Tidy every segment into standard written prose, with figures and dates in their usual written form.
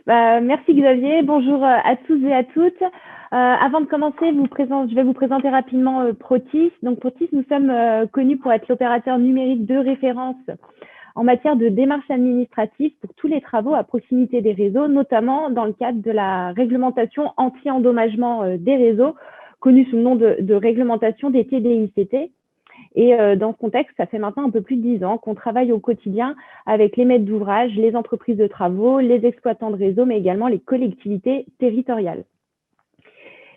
Merci Xavier, bonjour à tous et à toutes. Avant de commencer, je vais vous présenter rapidement Protis. Donc Protis, nous sommes connus pour être l'opérateur numérique de référence en matière de démarches administratives pour tous les travaux à proximité des réseaux, notamment dans le cadre de la réglementation anti-endommagement des réseaux, connue sous le nom de réglementation des TDICT. Et dans ce contexte, ça fait maintenant un peu plus de 10 ans qu'on travaille au quotidien avec les maîtres d'ouvrage, les entreprises de travaux, les exploitants de réseau, mais également les collectivités territoriales.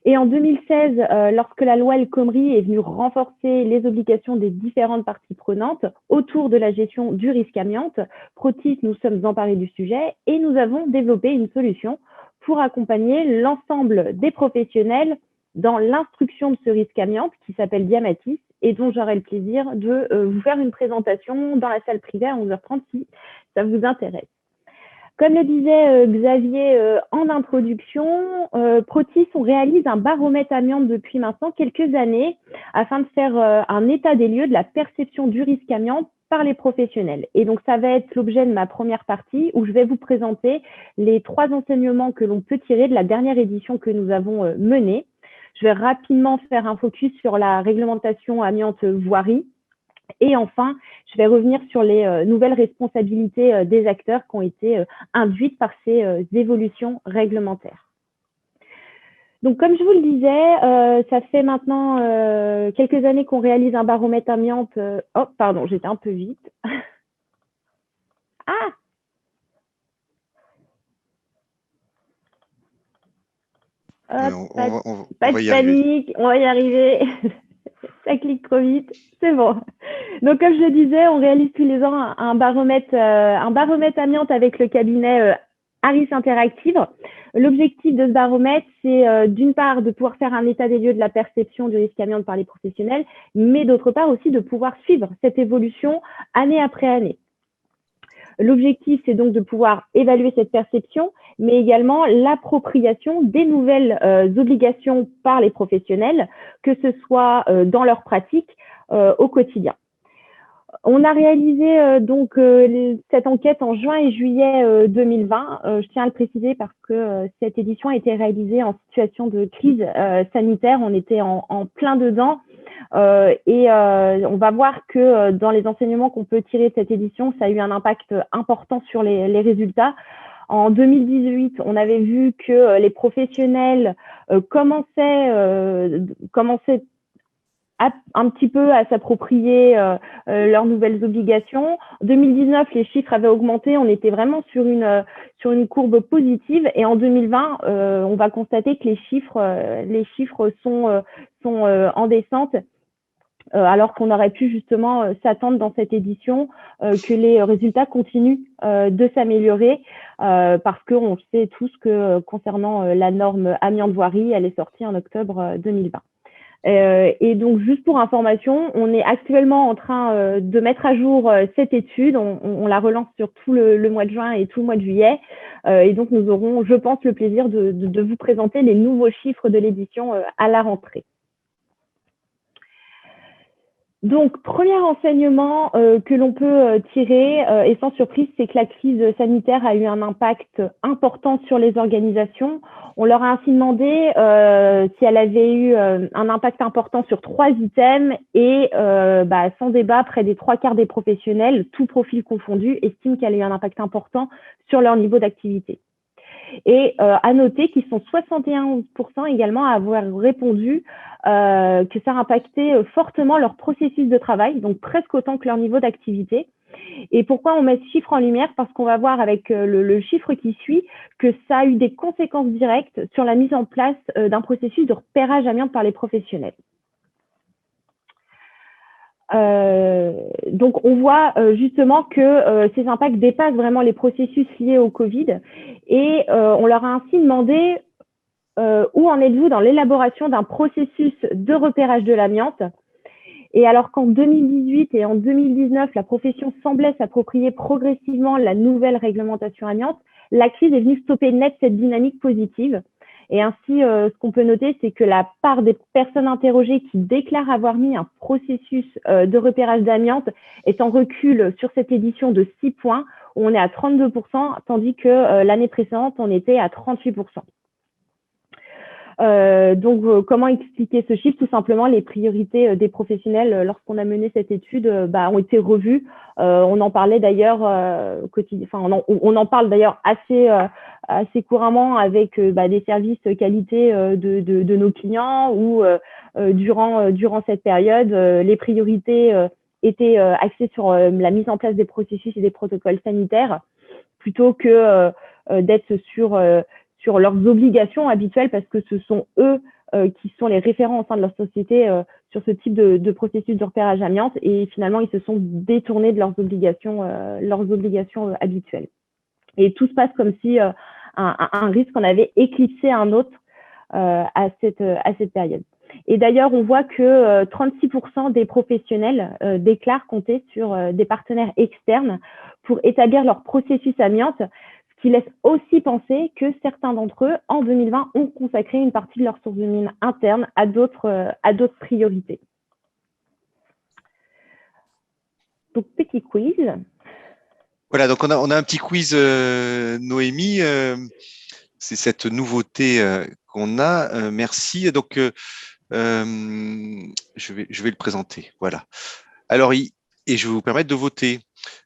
Et en 2016, lorsque la loi El Khomri est venue renforcer les obligations des différentes parties prenantes autour de la gestion du risque amiante, Protis, nous sommes emparés du sujet et nous avons développé une solution pour accompagner l'ensemble des professionnels dans l'instruction de ce risque amiante qui s'appelle Diamatis et dont j'aurai le plaisir de vous faire une présentation dans la salle privée à 11h30 si ça vous intéresse. Comme le disait Xavier en introduction, Protis, on réalise un baromètre amiante depuis maintenant quelques années afin de faire un état des lieux de la perception du risque amiante par les professionnels. Et donc, ça va être l'objet de ma première partie où je vais vous présenter les 3 enseignements que l'on peut tirer de la dernière édition que nous avons menée. Je vais rapidement faire un focus sur la réglementation amiante voirie. Et enfin, je vais revenir sur les nouvelles responsabilités des acteurs qui ont été induites par ces évolutions réglementaires. Donc, comme je vous le disais, ça fait maintenant quelques années qu'on réalise un baromètre amiante. Oh, pardon, j'étais un peu vite. Ah! Hop, pas de panique, on va y arriver. Ça clique trop vite, c'est bon. Donc, comme je le disais, on réalise tous les ans un baromètre amiante avec le cabinet Harris Interactive. L'objectif de ce baromètre, c'est d'une part de pouvoir faire un état des lieux de la perception du risque amiante par les professionnels, mais d'autre part aussi de pouvoir suivre cette évolution année après année. L'objectif, c'est donc de pouvoir évaluer cette perception, mais également l'appropriation des nouvelles obligations par les professionnels, que ce soit dans leur pratique au quotidien. On a réalisé cette enquête en juin et juillet 2020. Je tiens à le préciser parce que cette édition a été réalisée en situation de crise sanitaire. On était en plein dedans. On va voir que dans les enseignements qu'on peut tirer de cette édition, ça a eu un impact important sur les résultats. En 2018, on avait vu que les professionnels commençaient un petit peu à s'approprier leurs nouvelles obligations. En 2019, les chiffres avaient augmenté, on était vraiment sur une courbe positive. Et en 2020, on va constater que les chiffres sont en descente. Alors qu'on aurait pu justement s'attendre dans cette édition que les résultats continuent de s'améliorer parce qu'on sait tous que concernant la norme amiante voirie, elle est sortie en octobre 2020. Et donc, juste pour information, on est actuellement en train de mettre à jour cette étude. On la relance sur tout le mois de juin et tout le mois de juillet. Et donc, nous aurons, je pense, le plaisir de vous présenter les nouveaux chiffres de l'édition à la rentrée. Donc, premier enseignement que l'on peut tirer, et sans surprise, c'est que la crise sanitaire a eu un impact important sur les organisations. On leur a ainsi demandé si elle avait eu un impact important sur 3 items et sans débat, près des 3/4 des professionnels, tout profil confondu, estiment qu'elle a eu un impact important sur leur niveau d'activité. Et à noter qu'ils sont 71% également à avoir répondu que ça a impacté fortement leur processus de travail, donc presque autant que leur niveau d'activité. Et pourquoi on met ce chiffre en lumière? Parce qu'on va voir avec le chiffre qui suit que ça a eu des conséquences directes sur la mise en place d'un processus de repérage amiante par les professionnels. Donc, on voit justement que ces impacts dépassent vraiment les processus liés au Covid et on leur a ainsi demandé où en êtes-vous dans l'élaboration d'un processus de repérage de l'amiante. Et alors qu'en 2018 et en 2019, la profession semblait s'approprier progressivement la nouvelle réglementation amiante, la crise est venue stopper net cette dynamique positive. Et ainsi, ce qu'on peut noter, c'est que la part des personnes interrogées qui déclarent avoir mis un processus de repérage d'amiante est en recul sur cette édition de 6 points, où on est à 32%, tandis que l'année précédente, on était à 38%. Comment expliquer ce chiffre? Tout simplement, les priorités des professionnels lorsqu'on a mené cette étude ont été revues. On en parlait d'ailleurs on en parle d'ailleurs assez couramment avec des services qualité de nos clients où durant cette période, les priorités étaient axées sur la mise en place des processus et des protocoles sanitaires plutôt que d'être sur leurs obligations habituelles, parce que ce sont eux qui sont les référents au sein de leur société sur ce type de processus de repérage amiante, et finalement ils se sont détournés de leurs obligations habituelles. Et tout se passe comme si un risque en avait éclipsé un autre à cette période. Et d'ailleurs, on voit que 36% des professionnels déclarent compter sur des partenaires externes pour établir leur processus amiante, ce qui laisse aussi penser que certains d'entre eux, en 2020, ont consacré une partie de leurs ressources humaines internes à d'autres priorités. Donc, petit quiz. Voilà, donc on a un petit quiz, Noémie. C'est cette nouveauté qu'on a. Merci. Donc, je vais le présenter. Voilà. Alors, et je vais vous permettre de voter.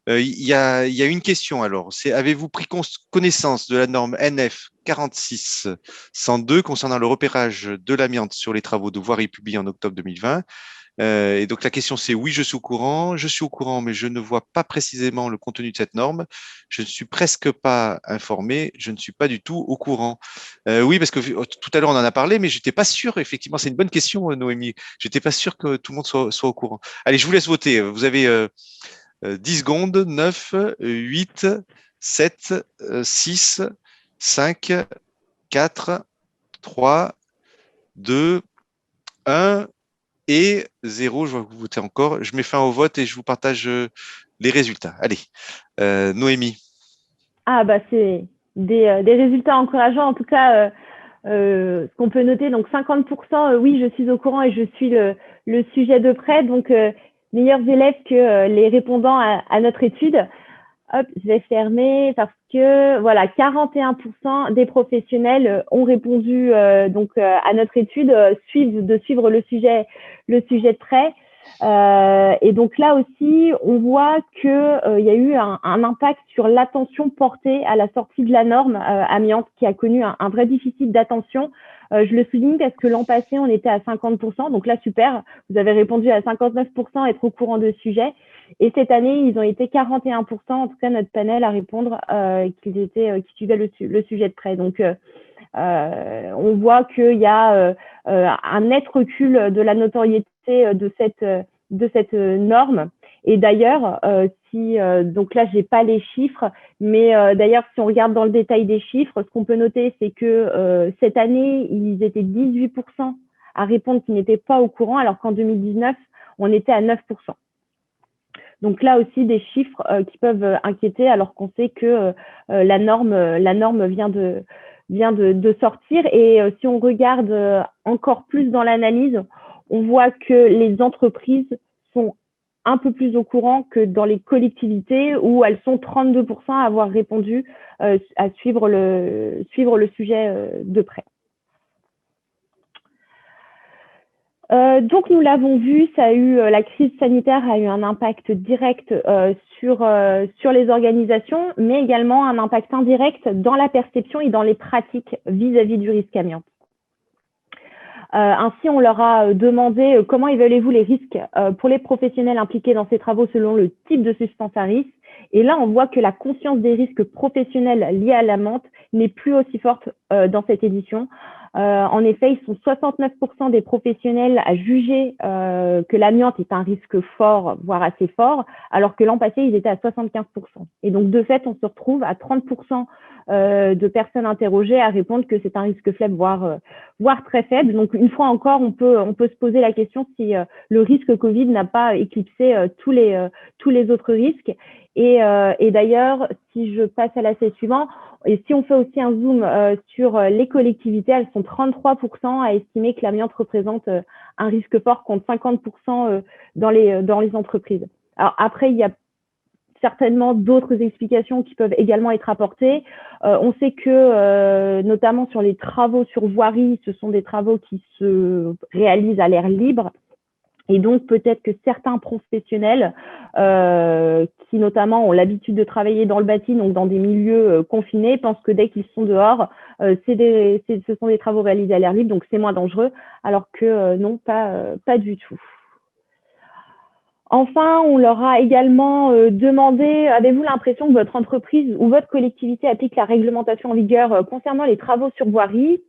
Il y a une question. Alors, c'est: avez-vous pris connaissance de la norme NF 46-102 concernant le repérage de l'amiante sur les travaux de voirie publiée en octobre 2020? Et donc la question c'est: oui, je suis au courant, mais je ne vois pas précisément le contenu de cette norme. Je ne suis presque pas informé, je ne suis pas du tout au courant. Oui, parce que tout à l'heure on en a parlé, mais j'étais pas sûr. Effectivement, c'est une bonne question, Noémie. J'étais pas sûr que tout le monde soit au courant. Allez, je vous laisse voter. Vous avez 10 secondes. 9, 8, 7, 6, 5, 4, 3, 2, 1 et 0. Je vois que vous votez encore. Je mets fin au vote et je vous partage les résultats. Allez, Noémie. C'est des résultats encourageants. En tout cas, ce qu'on peut noter, donc 50%, oui, je suis au courant et je suis le sujet de près. Donc, meilleurs élèves que les répondants à notre étude. Hop, je vais fermer parce que voilà, 41% des professionnels ont répondu à notre étude, suivre le sujet de près. Et donc là aussi, on voit que il y a eu un impact sur l'attention portée à la sortie de la norme amiante, qui a connu un vrai déficit d'attention. Je le souligne parce que l'an passé, on était à 50%. Donc là, super, vous avez répondu à 59%, être au courant de sujet. Et cette année, ils ont été 41%, en tout cas notre panel, à répondre qu'ils suivaient le sujet de près. Donc, on voit qu'il y a un net recul de la notoriété de cette norme. Et d'ailleurs, donc là, j'ai pas les chiffres, mais d'ailleurs, si on regarde dans le détail des chiffres, ce qu'on peut noter, c'est que cette année, ils étaient 18% à répondre qu'ils n'étaient pas au courant, alors qu'en 2019, on était à 9%. Donc là aussi, des chiffres qui peuvent inquiéter, alors qu'on sait que la norme vient de sortir. Et si on regarde encore plus dans l'analyse, on voit que les entreprises sont un peu plus au courant que dans les collectivités, où elles sont 32% à avoir répondu à suivre le sujet de près. Donc nous l'avons vu, la crise sanitaire a eu un impact direct sur les organisations, mais également un impact indirect dans la perception et dans les pratiques vis-à-vis du risque amiante. Ainsi, on leur a demandé comment évaluez-vous les risques pour les professionnels impliqués dans ces travaux selon le type de substance à risque. Et là, on voit que la conscience des risques professionnels liés à l'amiante n'est plus aussi forte dans cette édition. En effet, ils sont 69% des professionnels à juger que l'amiante est un risque fort, voire assez fort, alors que l'an passé, ils étaient à 75%. Et donc, de fait, on se retrouve à 30% de personnes interrogées à répondre que c'est un risque faible, voire très faible. Donc, une fois encore, on peut se poser la question si le risque Covid n'a pas éclipsé tous les autres risques. Et d'ailleurs, si je passe à l'essai suivant, et si on fait aussi un zoom sur les collectivités, elles sont 33% à estimer que l'amiante représente un risque fort, contre 50% dans les entreprises. Alors après, certainement d'autres explications qui peuvent également être apportées. On sait que, notamment sur les travaux sur voirie, ce sont des travaux qui se réalisent à l'air libre. Et donc, peut-être que certains professionnels qui notamment ont l'habitude de travailler dans le bâti, donc dans des milieux confinés, pensent que dès qu'ils sont dehors, ce sont des travaux réalisés à l'air libre, donc c'est moins dangereux, alors que non, pas du tout. Enfin, on leur a également demandé, avez-vous l'impression que votre entreprise ou votre collectivité applique la réglementation en vigueur concernant les travaux sur voirie?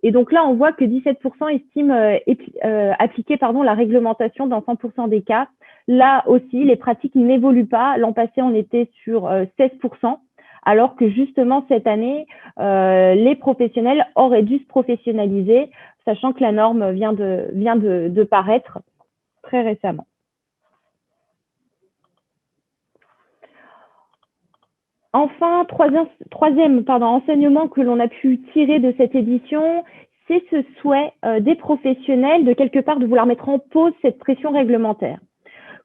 Et donc là, on voit que 17% estiment appliquer la réglementation dans 100% des cas. Là aussi, les pratiques n'évoluent pas. L'an passé, on était sur 16%, alors que justement, cette année, les professionnels auraient dû se professionnaliser, sachant que la norme vient de paraître très récemment. Enfin, troisième enseignement que l'on a pu tirer de cette édition, c'est ce souhait des professionnels de quelque part de vouloir mettre en pause cette pression réglementaire.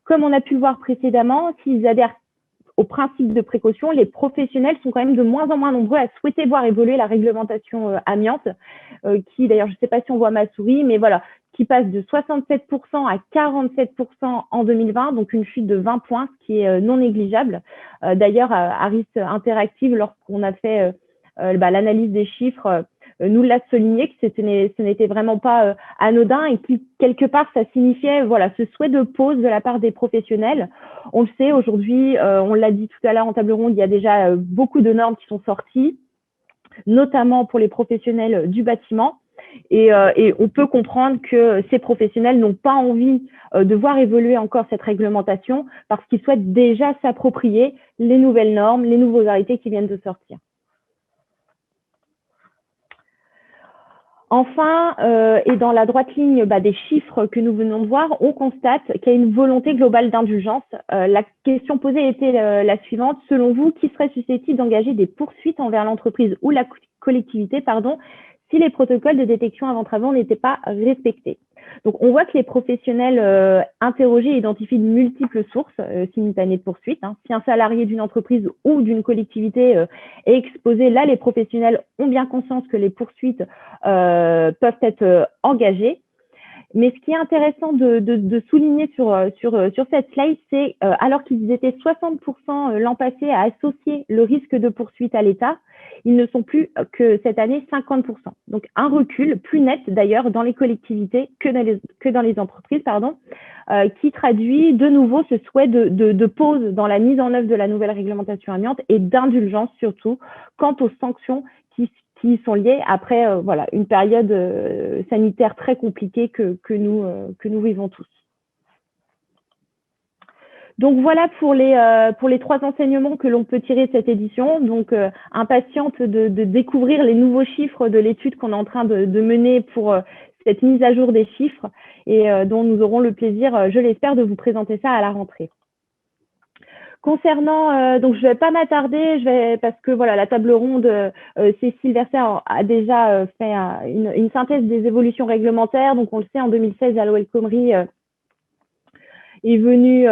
Comme on a pu le voir précédemment, s'ils adhèrent au principe de précaution, les professionnels sont quand même de moins en moins nombreux à souhaiter voir évoluer la réglementation amiante, qui d'ailleurs, je ne sais pas si on voit ma souris, mais voilà, qui passe de 67% à 47% en 2020, donc une chute de 20 points, ce qui est non négligeable. D'ailleurs, Harris Interactive, lorsqu'on a fait l'analyse des chiffres, nous l'a souligné que ce n'était vraiment pas anodin et que quelque part, ça signifiait voilà, ce souhait de pause de la part des professionnels. On le sait, aujourd'hui, on l'a dit tout à l'heure en table ronde, il y a déjà beaucoup de normes qui sont sorties, notamment pour les professionnels du bâtiment. Et on peut comprendre que ces professionnels n'ont pas envie de voir évoluer encore cette réglementation parce qu'ils souhaitent déjà s'approprier les nouvelles normes, les nouveaux arrêtés qui viennent de sortir. Enfin, et dans la droite ligne des chiffres que nous venons de voir, on constate qu'il y a une volonté globale d'indulgence. La question posée était la suivante. Selon vous, qui serait susceptible d'engager des poursuites envers l'entreprise ou la collectivité, si les protocoles de détection avant travaux n'étaient pas respectés? Donc, on voit que les professionnels interrogés identifient de multiples sources simultanées de poursuites. Si un salarié d'une entreprise ou d'une collectivité est exposé, là, les professionnels ont bien conscience que les poursuites peuvent être engagées. Mais ce qui est intéressant de souligner sur cette slide, c'est alors qu'ils étaient 60% l'an passé à associer le risque de poursuite à l'État, ils ne sont plus que cette année 50%. Donc un recul plus net d'ailleurs dans les collectivités que dans les entreprises, qui traduit de nouveau ce souhait de pause dans la mise en œuvre de la nouvelle réglementation amiante et d'indulgence surtout quant aux sanctions qui sont liées après une période sanitaire très compliquée que nous vivons tous. Donc voilà pour les trois enseignements que l'on peut tirer de cette édition. Donc impatiente de découvrir les nouveaux chiffres de l'étude qu'on est en train de mener pour cette mise à jour des chiffres et dont nous aurons le plaisir, je l'espère, de vous présenter ça à la rentrée. Concernant, donc je ne vais pas m'attarder, parce que voilà, la table ronde, Cécile Verset a déjà fait une synthèse des évolutions réglementaires. Donc on le sait, en 2016, la loi El Khomri est venue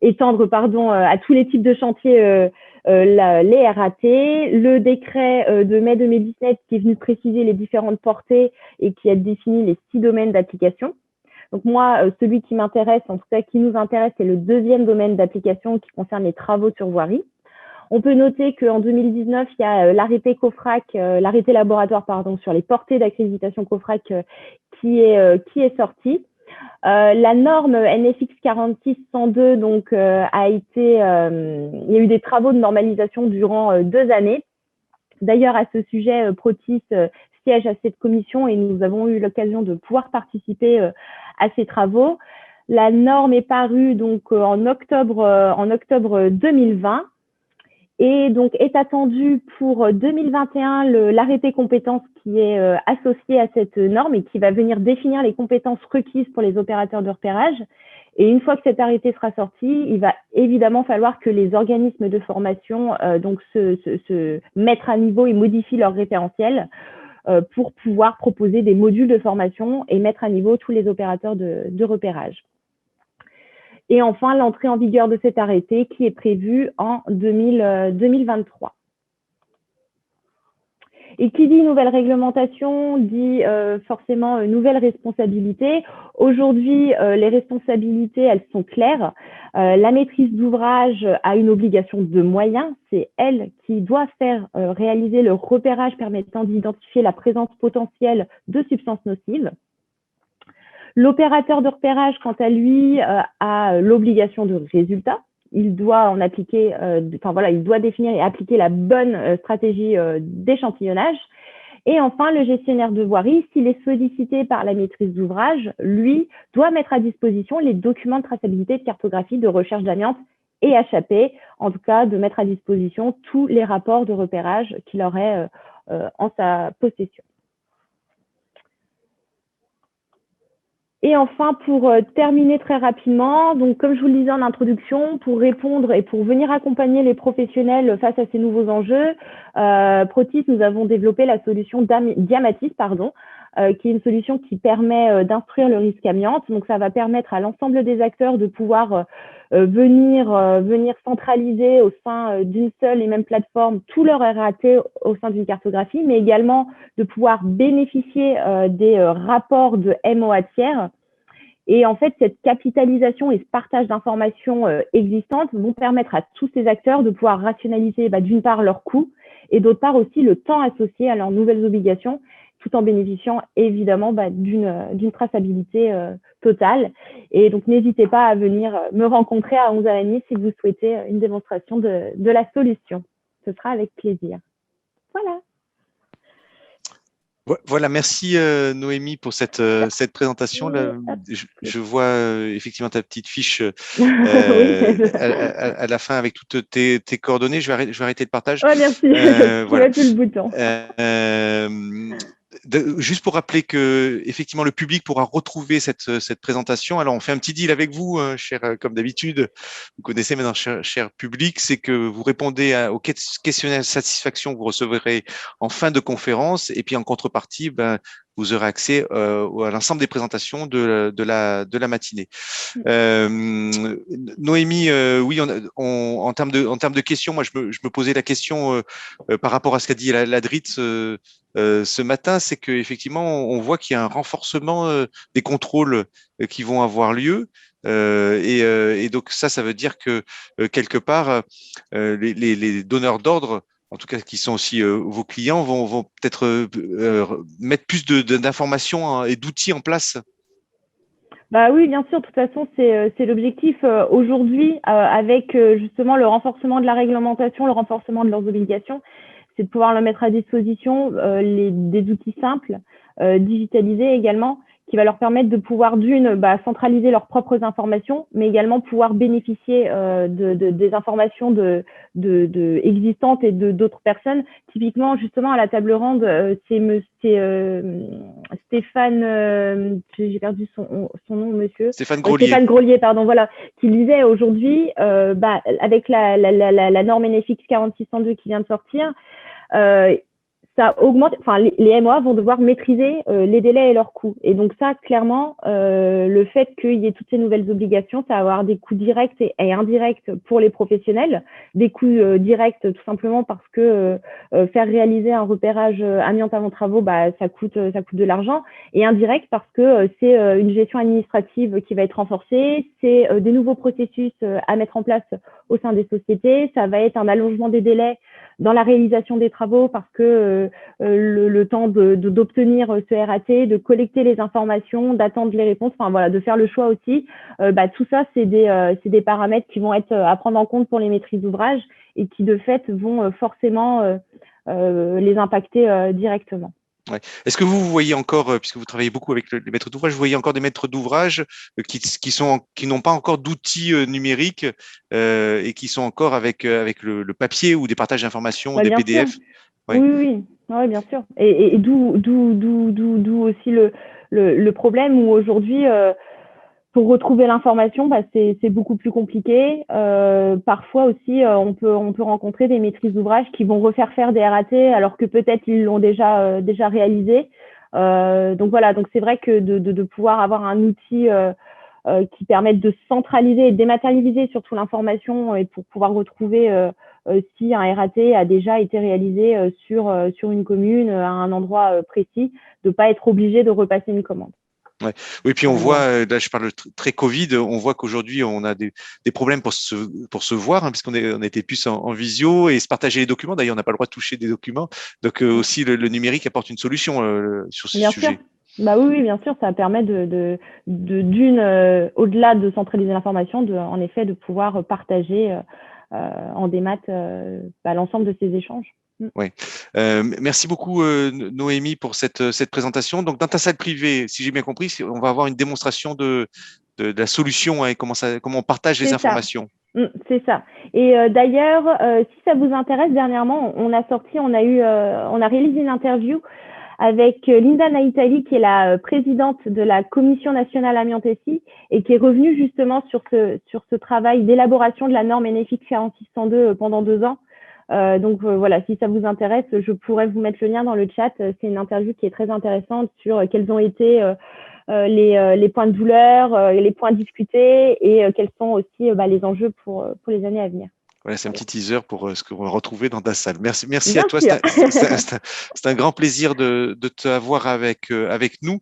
étendre à tous les types de chantiers les RAT. Le décret de mai 2017 qui est venu préciser les différentes portées et qui a défini les 6 domaines d'application. Donc moi, celui qui m'intéresse, en tout cas qui nous intéresse, c'est le deuxième domaine d'application qui concerne les travaux sur voirie. On peut noter qu'en 2019, il y a l'arrêté COFRAC, l'arrêté laboratoire sur les portées d'accréditation COFRAC qui est sorti. La norme NFX 46-102 donc a été, il y a eu des travaux de normalisation durant 2 années. D'ailleurs, à ce sujet, Protis siège à cette commission et nous avons eu l'occasion de pouvoir participer à ces travaux. La norme est parue donc en octobre 2020 et donc est attendue pour 2021 l'arrêté compétences qui est associé à cette norme et qui va venir définir les compétences requises pour les opérateurs de repérage. Et une fois que cet arrêté sera sorti, il va évidemment falloir que les organismes de formation se mettent à niveau et modifient leur référentiel pour pouvoir proposer des modules de formation et mettre à niveau tous les opérateurs de repérage. Et enfin, l'entrée en vigueur de cet arrêté qui est prévue en 2023. Et qui dit nouvelle réglementation dit forcément nouvelle responsabilité. Aujourd'hui, les responsabilités, elles sont claires. La maîtrise d'ouvrage a une obligation de moyens. C'est elle qui doit faire réaliser le repérage permettant d'identifier la présence potentielle de substances nocives. L'opérateur de repérage, quant à lui, a l'obligation de résultat. Il doit en appliquer, il doit définir et appliquer la bonne stratégie d'échantillonnage. Et enfin, le gestionnaire de voirie, s'il est sollicité par la maîtrise d'ouvrage, lui, doit mettre à disposition les documents de traçabilité, de cartographie, de recherche d'amiante et HAP, en tout cas de mettre à disposition tous les rapports de repérage qu'il aurait en sa possession. Et enfin, pour terminer très rapidement, donc comme je vous le disais en introduction, pour répondre et pour venir accompagner les professionnels face à ces nouveaux enjeux, Protis, nous avons développé la solution Diamatis, qui est une solution qui permet d'instruire le risque amiante. Donc, ça va permettre à l'ensemble des acteurs de pouvoir venir centraliser au sein d'une seule et même plateforme tout leur RAT au sein d'une cartographie, mais également de pouvoir bénéficier des rapports de MOA tiers. Et en fait, cette capitalisation et ce partage d'informations existantes vont permettre à tous ces acteurs de pouvoir rationaliser d'une part leurs coûts et d'autre part aussi le temps associé à leurs nouvelles obligations, tout en bénéficiant évidemment d'une traçabilité totale. Et donc, n'hésitez pas à venir me rencontrer à 11h30 si vous souhaitez une démonstration de la solution. Ce sera avec plaisir. Voilà. Voilà, merci Noémie pour cette présentation. Là, je vois effectivement ta petite fiche à la fin avec toutes tes coordonnées. Je vais arrêter le partage. Ouais, merci. Voilà. Tu as plus le bouton. Juste pour rappeler que effectivement le public pourra retrouver cette présentation. Alors on fait un petit deal avec vous, cher, comme d'habitude. Vous connaissez maintenant, cher public, c'est que vous répondez au questionnaire de satisfaction que vous recevrez en fin de conférence, et puis en contrepartie, vous aurez accès à l'ensemble des présentations de la matinée. Noémie, oui, en termes de questions, moi je me posais la question par rapport à ce qu'a dit la DRITS ce matin, c'est qu'effectivement on voit qu'il y a un renforcement des contrôles qui vont avoir lieu. Et donc ça veut dire que quelque part les donneurs d'ordre, en tout cas qui sont aussi vos clients, vont peut-être mettre plus d'informations et d'outils en place. Bah oui, bien sûr. De toute façon, c'est l'objectif aujourd'hui avec justement le renforcement de la réglementation, le renforcement de leurs obligations, c'est de pouvoir leur mettre à disposition des outils simples, digitalisés également, qui va leur permettre de pouvoir centraliser leurs propres informations, mais également pouvoir bénéficier des informations existantes et d'autres personnes. Typiquement, justement, à la table ronde, c'est Stéphane, j'ai perdu son nom, monsieur. Stéphane Grolier. Stéphane Grolier, pardon, voilà, qui disait aujourd'hui, avec la norme NFX 4602 qui vient de sortir, ça augmente, les MOA vont devoir maîtriser les délais et leurs coûts. Et donc ça, clairement, le fait qu'il y ait toutes ces nouvelles obligations, ça va avoir des coûts directs et indirects pour les professionnels. Des coûts directs, tout simplement parce que faire réaliser un repérage amiante avant travaux, ça coûte de l'argent. Et indirect parce que c'est une gestion administrative qui va être renforcée, c'est des nouveaux processus à mettre en place au sein des sociétés, ça va être un allongement des délais dans la réalisation des travaux parce que le temps d'obtenir ce RAT, de collecter les informations, d'attendre les réponses, de faire le choix aussi. Tout ça, c'est des paramètres qui vont être à prendre en compte pour les maîtrises d'ouvrage et qui, de fait, vont forcément les impacter directement. Ouais. Est-ce que vous voyez encore, puisque vous travaillez beaucoup avec les maîtres d'ouvrage, vous voyez encore des maîtres d'ouvrage qui n'ont pas encore d'outils numériques et qui sont encore avec le papier ou des partages d'informations, des PDF? Ouais. Oui, bien sûr. Et d'où aussi le problème où aujourd'hui, pour retrouver l'information, c'est beaucoup plus compliqué. Parfois aussi, on peut rencontrer des maîtrises d'ouvrage qui vont refaire faire des RAT alors que peut-être ils l'ont déjà réalisé. Donc voilà, donc c'est vrai que de pouvoir avoir un outil qui permettent de centraliser et de dématérialiser surtout l'information et pour pouvoir retrouver si un RAT a déjà été réalisé sur une commune à un endroit précis, de ne pas être obligé de repasser une commande. Ouais. Oui, puis on voit, là je parle très Covid, on voit qu'aujourd'hui on a des problèmes pour se voir, hein, puisqu'on on était plus en visio et se partager les documents. D'ailleurs, on n'a pas le droit de toucher des documents. Donc aussi le numérique apporte une solution sur ce Bien sujet. Sûr. Bah oui, bien sûr, ça permet au-delà de centraliser l'information, en effet, de pouvoir partager en démat l'ensemble de ces échanges. Ouais. Merci beaucoup Noémie pour cette présentation. Donc dans ta salle privée, si j'ai bien compris, on va avoir une démonstration de la solution, hein, et comment on partage les informations. C'est ça. Et d'ailleurs, si ça vous intéresse, dernièrement, on a réalisé une interview avec Linda Naitali, qui est la présidente de la Commission nationale amiante-SI et qui est revenue justement sur ce travail d'élaboration de la norme NFX 4602 pendant 2 ans. Donc voilà, si ça vous intéresse, je pourrais vous mettre le lien dans le chat. C'est une interview qui est très intéressante sur quels ont été les points de douleur, les points discutés et quels sont aussi les enjeux pour les années à venir. Voilà, c'est un petit teaser pour ce qu'on va retrouver dans ta salle. Merci Bien à toi. sûr. C'est un grand plaisir de t'avoir avec nous.